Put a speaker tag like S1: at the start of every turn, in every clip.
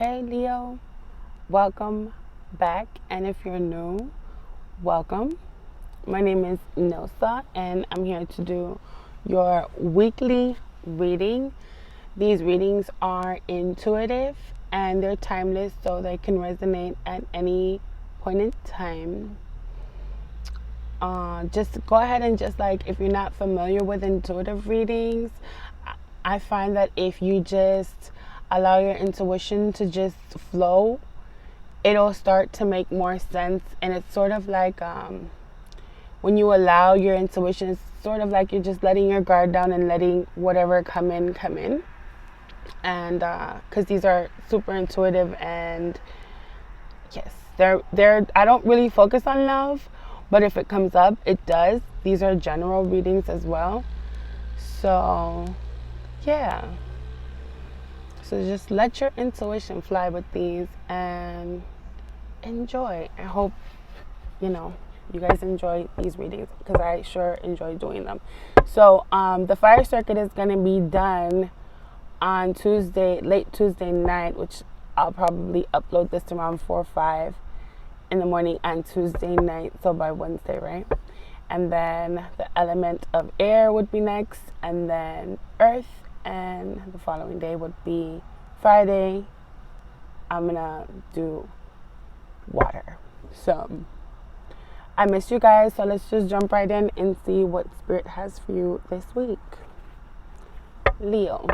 S1: Hey Leo, welcome back. And if you're new, welcome. My name is Nosa, and I'm here to do your weekly reading. These readings are intuitive and they're timeless, so they can resonate at any point in time. Just go ahead and if you're not familiar with intuitive readings, I find that if you just allow your intuition to just flow, it'll start to make more sense. And it's sort of like when you allow your intuition, it's sort of like you're just letting your guard down and letting whatever come in. And because these are super intuitive, and yes, they're I don't really focus on love, but if it comes up, it does. These are general readings as well. So yeah, so just let your intuition fly with these and enjoy. I hope you guys enjoy these readings, because I sure enjoy doing them. So the fire circuit is going to be done on late Tuesday night, which I'll probably upload this around 4 or 5 in the morning on Tuesday night, so by Wednesday, right? And then the element of air would be next, and then earth, and the following day would be Friday. I'm gonna do water. So I miss you guys, so let's just jump right in and see what Spirit has for you this week. Leo.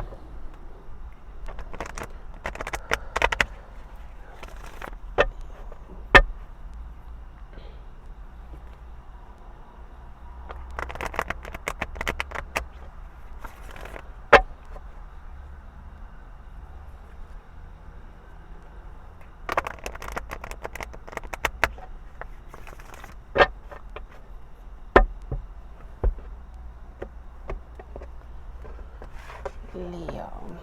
S1: Leo.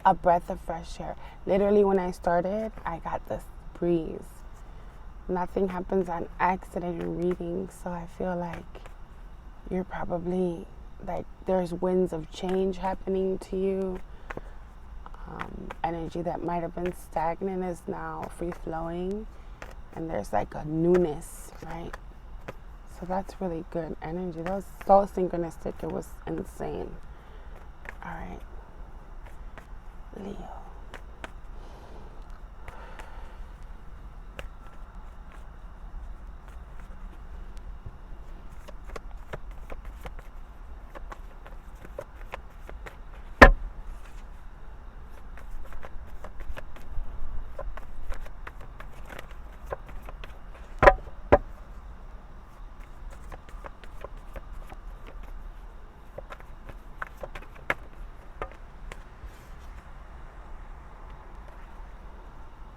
S1: A breath of fresh air. Literally, when I started, I got this breeze. Nothing happens on accident in readings, so I feel like you're probably there's winds of change happening to you. Energy that might have been stagnant is now free flowing, and there's like a newness, right? So that's really good energy. That was so synchronistic. It was insane. All right, Leo.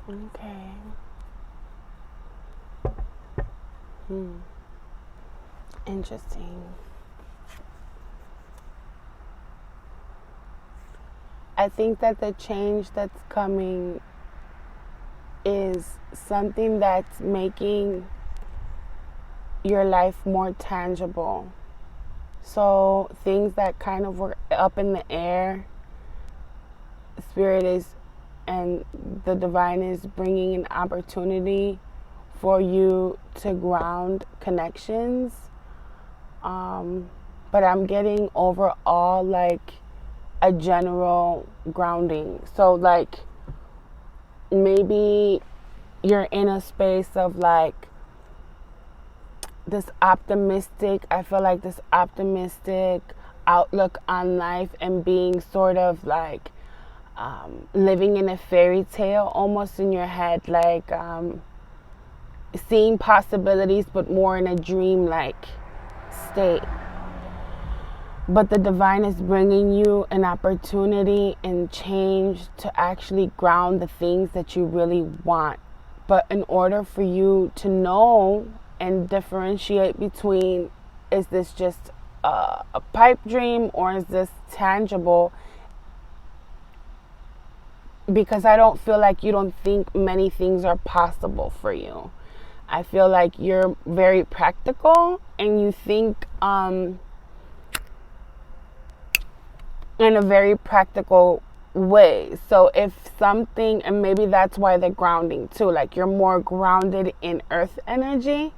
S1: Okay. Interesting. I think that the change that's coming is something that's making your life more tangible. So things that kind of were up in the air, Spirit is, and the divine is bringing an opportunity for you to ground connections. But I'm getting overall like a general grounding. So like maybe you're in a space of like this optimistic, I feel like this optimistic outlook on life, and being sort of like living in a fairy tale almost in your head, like seeing possibilities but more in a dream-like state. But the divine is bringing you an opportunity and change to actually ground the things that you really want. But in order for you to know and differentiate between, is this just a pipe dream or is this tangible? Because I don't feel like you don't think many things are possible for you. I feel like you're very practical and you think in a very practical way. So if something, and maybe that's why the grounding too, like you're more grounded in earth energy,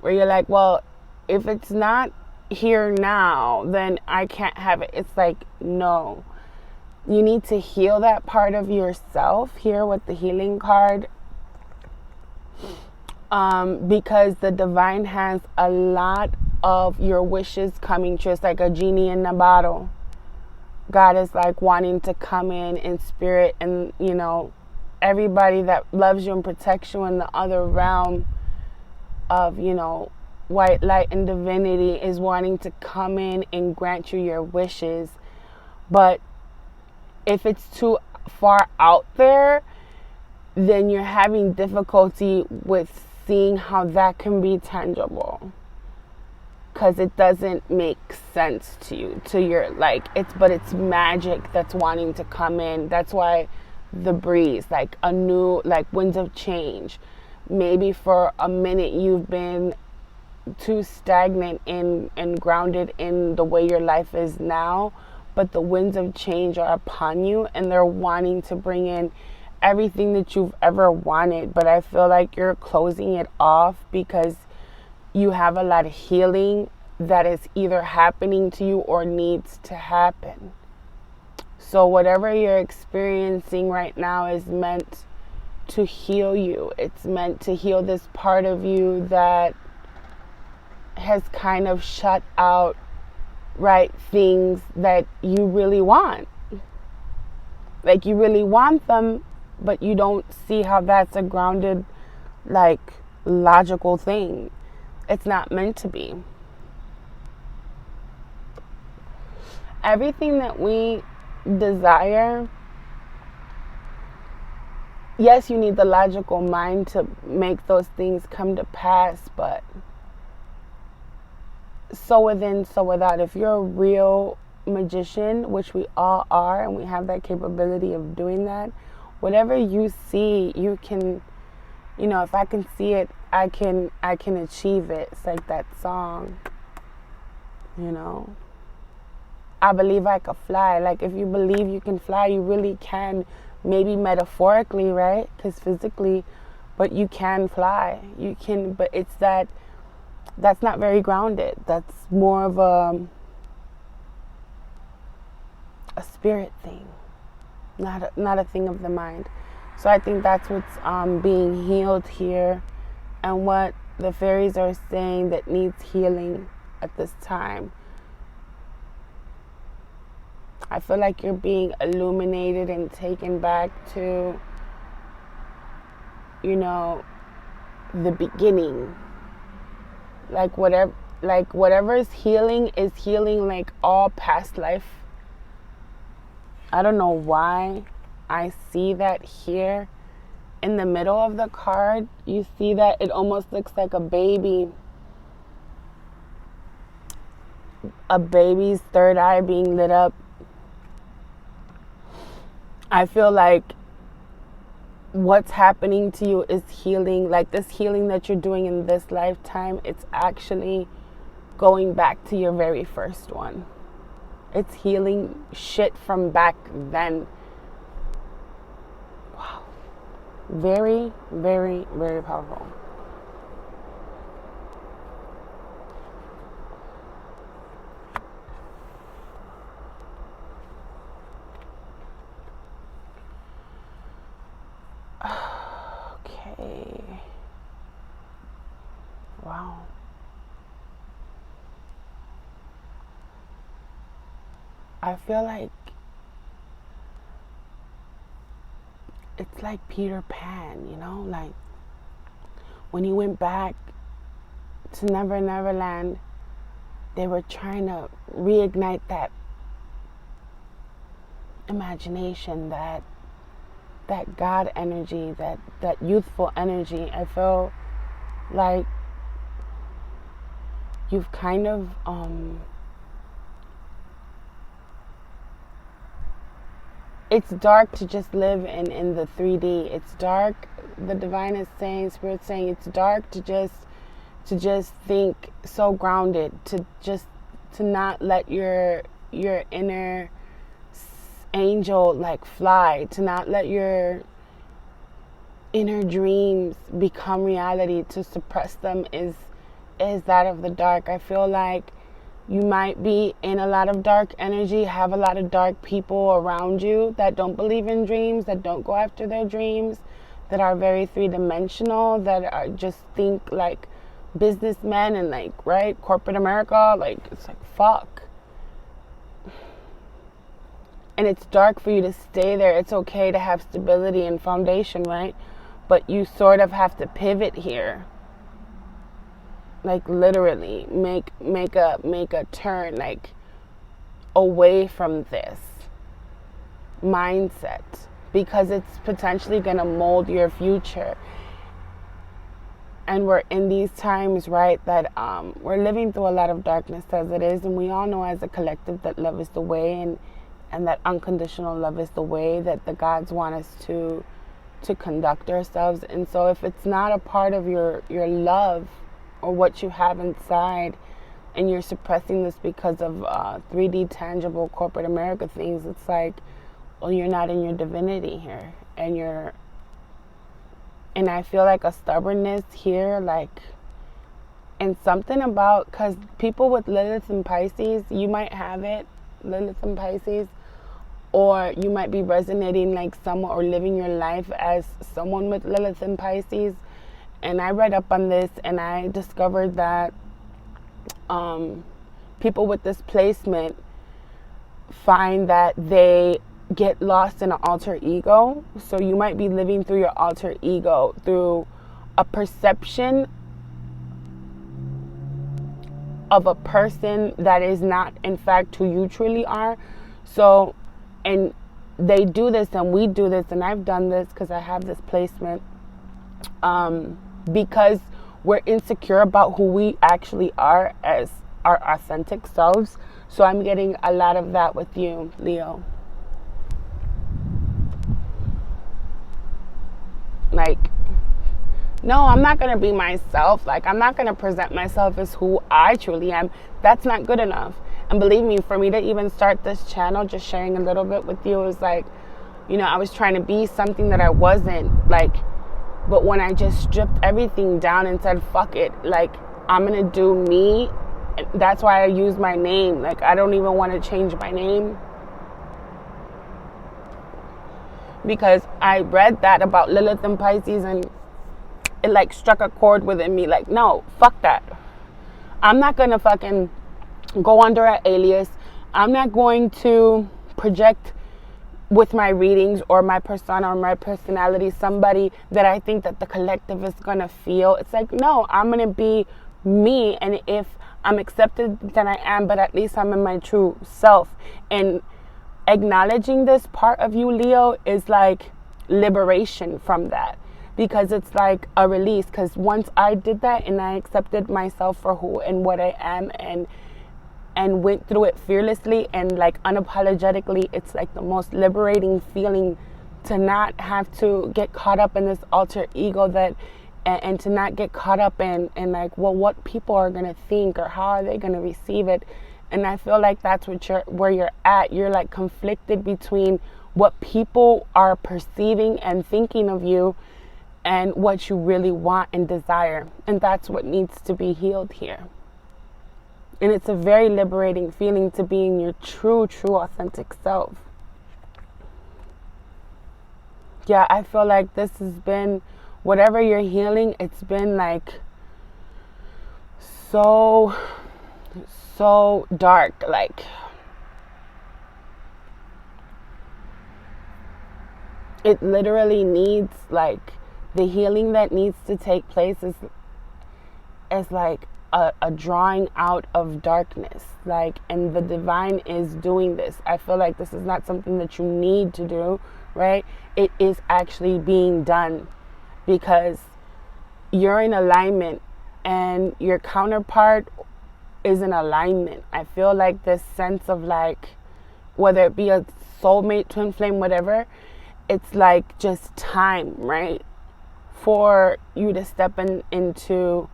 S1: where you're like, well, if it's not here now, then I can't have it. It's like, no, you need to heal that part of yourself here with the healing card, because the divine has a lot of your wishes coming true. It's like a genie in a bottle. God is like wanting to come in spirit, and you know, everybody that loves you and protects you in the other realm of, you know, white light and divinity is wanting to come in and grant you your wishes. But if it's too far out there, then you're having difficulty with seeing how that can be tangible, because it doesn't make sense to you, to your, like, it's magic that's wanting to come in. That's why the breeze, like a new, like winds of change. Maybe for a minute you've been too stagnant and grounded in the way your life is now, but the winds of change are upon you, and they're wanting to bring in everything that you've ever wanted. But I feel like you're closing it off because you have a lot of healing that is either happening to you or needs to happen. So whatever you're experiencing right now is meant to heal you. It's meant to heal this part of you that has kind of shut out, right, things that you really want. Like you really want them, but you don't see how that's a grounded, like, logical thing. It's not meant to be. Everything that we desire, yes, you need the logical mind to make those things come to pass, but so within, so without. If you're a real magician, which we all are, and we have that capability of doing that, whatever you see, you can, you know, if I can see it, I can achieve it. It's like that song, you know, I believe I could fly. Like, if you believe you can fly, you really can. Maybe metaphorically, right? Because physically, but you can fly. You can, but it's that's not very grounded. That's more of a spirit thing, not a thing of the mind. So I think that's what's being healed here, and what the fairies are saying that needs healing at this time. I feel like you're being illuminated and taken back to, you know, the beginning. Like whatever is healing like all past life. I don't know why I see that here in the middle of the card. You see that it almost looks like a baby's third eye being lit up. I feel like what's happening to you is healing. Like this healing that you're doing in this lifetime, it's actually going back to your very first one. It's healing shit from back then. Wow. Very, very, very powerful. Okay. Wow. I feel like it's like Peter Pan, you know, like when he went back to Never Never Land, they were trying to reignite that imagination, that God energy, that youthful energy. I feel like you've kind of it's dark to just live in the 3D. It's dark. The divine is saying, Spirit saying, it's dark to just think so grounded, to not let your inner angel like fly, to not let your inner dreams become reality, to suppress them is that of the dark. I feel like you might be in a lot of dark energy, have a lot of dark people around you that don't believe in dreams, that don't go after their dreams, that are very three-dimensional, that are just think like businessmen and like, right, corporate America. Like, it's like, fuck. And it's dark for you to stay there. It's okay to have stability and foundation, right? But you sort of have to pivot here. Like, literally make a turn, like, away from this mindset, because it's potentially going to mold your future. And we're in these times, right, that we're living through a lot of darkness as it is, and we all know as a collective that love is the way, and that unconditional love is the way that the gods want us to conduct ourselves. And so if it's not a part of your love or what you have inside, and you're suppressing this because of 3D tangible corporate America things, it's like, well, you're not in your divinity here. And I feel like a stubbornness here, like, and something about, because people with Lilith and Pisces, you might have it, Lilith and Pisces, or you might be resonating like someone or living your life as someone with Lilith and Pisces. And I read up on this, and I discovered that people with this placement find that they get lost in an alter ego. So you might be living through your alter ego, through a perception of a person that is not, in fact, who you truly are. So, and they do this, and we do this, and I've done this because I have this placement, because we're insecure about who we actually are as our authentic selves. So I'm getting a lot of that with you, Leo. Like, no, I'm not going to be myself. Like, I'm not going to present myself as who I truly am. That's not good enough. And believe me, for me to even start this channel, just sharing a little bit with you, is like, you know, I was trying to be something that I wasn't. Like, but when I just stripped everything down and said, fuck it, like, I'm going to do me. That's why I use my name. Like, I don't even want to change my name. Because I read that about Lilith and Pisces, and it like struck a chord within me. Like, no, fuck that. I'm not going to fucking go under an alias. I'm not going to project with my readings or my persona or my personality somebody that I think that the collective is going to feel. It's like, no, I'm going to be me. And if I'm accepted, then I am, but at least I'm in my true self. And acknowledging this part of you, Leo, is like liberation from that, because it's like a release. Because once I did that and I accepted myself for who and what I am, and went through it fearlessly and like unapologetically, it's like the most liberating feeling to not have to get caught up in this alter ego, that and to not get caught up in like, well, what people are going to think or how are they going to receive it. And I feel like that's where you're at. You're like conflicted between what people are perceiving and thinking of you and what you really want and desire. And that's what needs to be healed here. And it's a very liberating feeling to be in your true, authentic self. Yeah, I feel like this has been, whatever you're healing, it's been like so dark. Like, it literally needs, like, the healing that needs to take place is like a drawing out of darkness. Like, and the divine is doing this. I feel like this is not something that you need to do, right? It is actually being done because you're in alignment and your counterpart is in alignment. I feel like this sense of, like, whether it be a soulmate, twin flame, whatever, it's like just time, right? For you to step into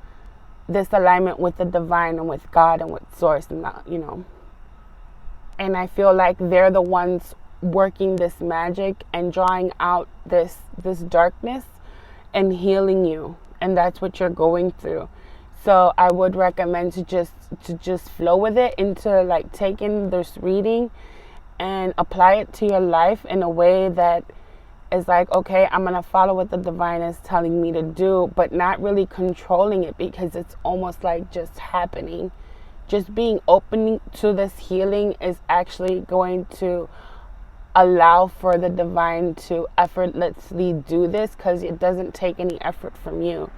S1: this alignment with the divine and with God and with source and that, you know. And I feel like they're the ones working this magic and drawing out this darkness and healing you. And that's what you're going through. So I would recommend to just flow with it, into like taking this reading and apply it to your life in a way that is like, okay, I'm going to follow what the divine is telling me to do, but not really controlling it, because it's almost like just happening. Just being open to this healing is actually going to allow for the divine to effortlessly do this, because it doesn't take any effort from you.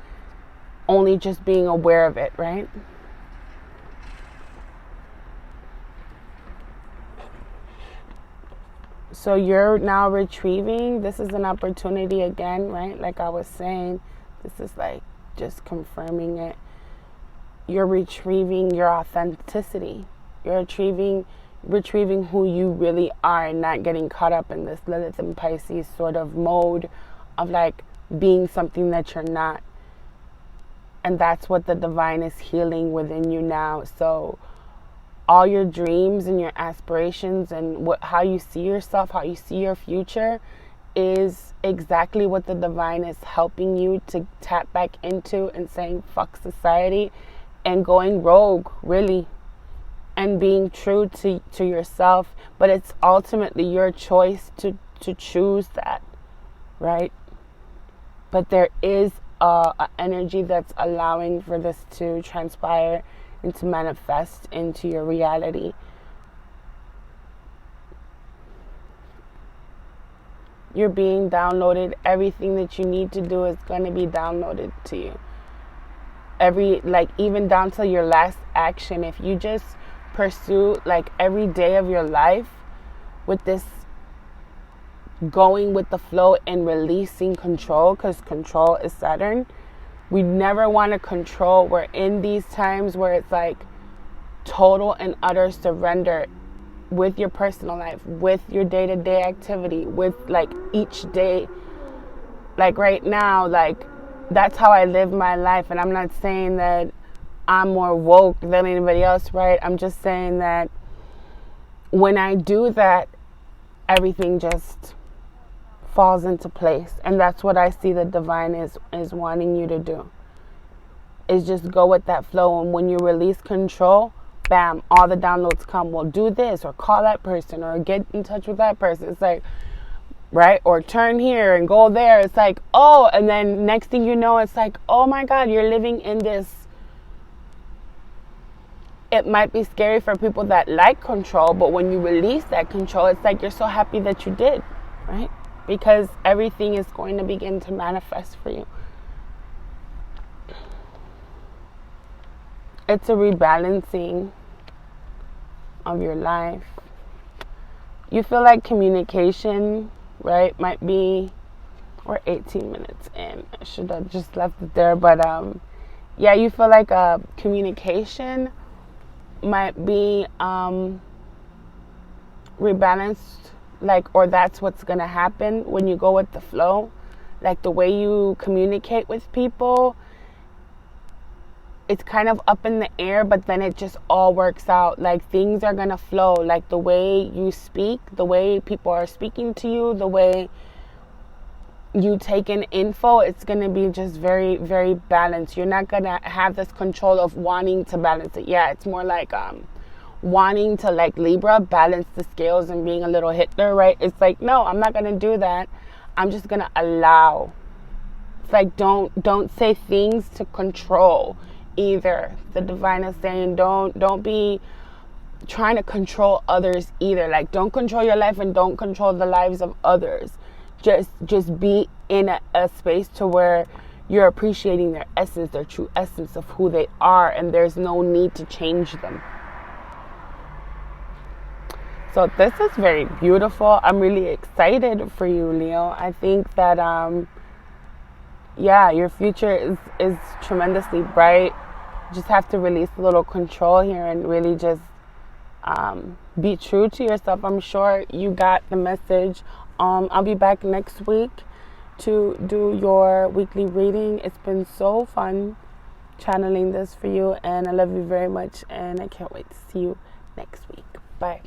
S1: Only just being aware of it, right? So you're now retrieving. This is an opportunity again, right? Like I was saying, this is like just confirming it. You're retrieving your authenticity. You're retrieving who you really are, and not getting caught up in this Lilith and Pisces sort of mode of like being something that you're not. And that's what the divine is healing within you now. So all your dreams and your aspirations and how you see yourself, how you see your future, is exactly what the divine is helping you to tap back into, and saying fuck society and going rogue, really, and being true to yourself. But it's ultimately your choice to choose that, right? But there is a energy that's allowing for this to transpire and to manifest into your reality. You're being downloaded. Everything that you need to do is going to be downloaded to you. Even down to your last action. If you just pursue like every day of your life with this going with the flow and releasing control, because control is Saturn. We never want to control. We're in these times where it's like total and utter surrender with your personal life, with your day-to-day activity, with like each day. Like right now, like that's how I live my life. And I'm not saying that I'm more woke than anybody else, right? I'm just saying that when I do that, everything just falls into place. And that's what I see the divine is wanting you to do, is just go with that flow. And when you release control, bam, all the downloads come. Well, do this, or call that person, or get in touch with that person. It's like, right? Or turn here and go there. It's like, oh, and then next thing you know, it's like, oh my God, you're living in this. It might be scary for people that like control, but when you release that control, it's like you're so happy that you did, right? Because everything is going to begin to manifest for you. It's a rebalancing of your life. You feel like communication, right, might be, we're 18 minutes in. I should have just left it there. But yeah, you feel like communication might be rebalanced, like, or that's what's going to happen when you go with the flow. Like the way you communicate with people, it's kind of up in the air, but then it just all works out. Like things are going to flow. Like the way you speak, the way people are speaking to you, the way you take in info, it's going to be just very, very balanced. You're not going to have this control of wanting to balance it. Yeah, it's more like wanting to, like Libra, balance the scales and being a little Hitler, right? It's like, no, I'm not going to do that. I'm just going to allow. It's like, don't say things to control either. The divine is saying don't be trying to control others either. Like, don't control your life and don't control the lives of others. Just be in a space to where you're appreciating their essence, their true essence of who they are, and there's no need to change them. So this is very beautiful. I'm really excited for you, Leo. I think that yeah, your future is tremendously bright. You just have to release a little control here and really just be true to yourself. I'm sure you got the message. I'll be back next week to do your weekly reading. It's been so fun channeling this for you, and I love you very much, and I can't wait to see you next week. Bye.